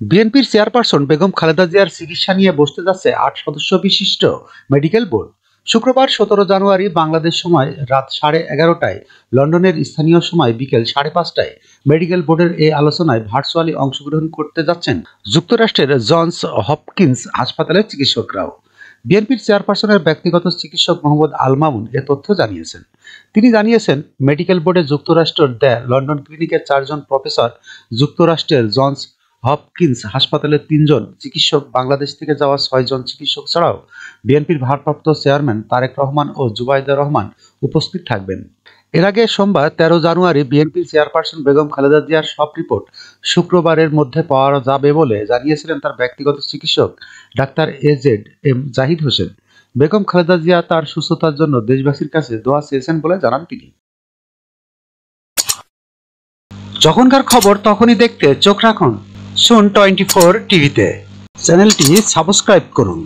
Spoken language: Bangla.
বিএনপির চেয়ারপারসন বেগম খালেদা জিয়ার চিকিৎসা নিয়ে বসতে যাচ্ছে ৮ সদস্য বিশিষ্ট মেডিকেল বোর্ড। শুক্রবার ১৭ জানুয়ারি বাংলাদেশ সময় রাত 11:30টায়, লন্ডনের স্থানীয় সময় বিকেল 5:30টায় মেডিকেল বোর্ডের এই আলোচনায় ভার্চুয়ালি অংশগ্রহণ করতে যাচ্ছেন যুক্তরাষ্ট্রের জনস হপকিন্স হাসপাতালের চিকিৎসকরাও। বিএনপির চেয়ারপারসনের ব্যক্তিগত চিকিৎসক মোহাম্মদ আল মামুন এ তথ্য জানিয়েছেন। তিনি জানিয়েছেন, মেডিকেল বোর্ডে যুক্তরাষ্ট্রের লন্ডন ক্লিনিকের 4 জন প্রফেসর, যুক্তরাষ্ট্রের জনস হপকিন্স হাসপাতালের 3 জন চিকিৎসক, বাংলাদেশ থেকে যাওয়া 6 জন চিকিৎসক ছাড়াও বিএনপির ভারপ্রাপ্ত চেয়ারম্যান তারেক রহমান ও জুবাইদা রহমান উপস্থিত থাকবেন। এর আগে সোমবার 13 জানুয়ারি বিএনপির চেয়ারপারসন বেগম খালেদা জিয়ার সব রিপোর্ট শুক্রবারের মধ্যে পাওয়া যাবে বলে জানিয়েছিলেন তার ব্যক্তিগত চিকিৎসক ডাক্তার AZ-M জাহিদ হোসেন। বেগম খালেদা জিয়া তার সুস্থতার জন্য দেশবাসীর কাছে দোয়া চেয়েছেন বলে জানান তিনি। যখনকার খবর তখনই দেখতে চোখ রাখুন সুন 24 টিভিতে। চ্যানেলটি সাবস্ক্রাইব করুন।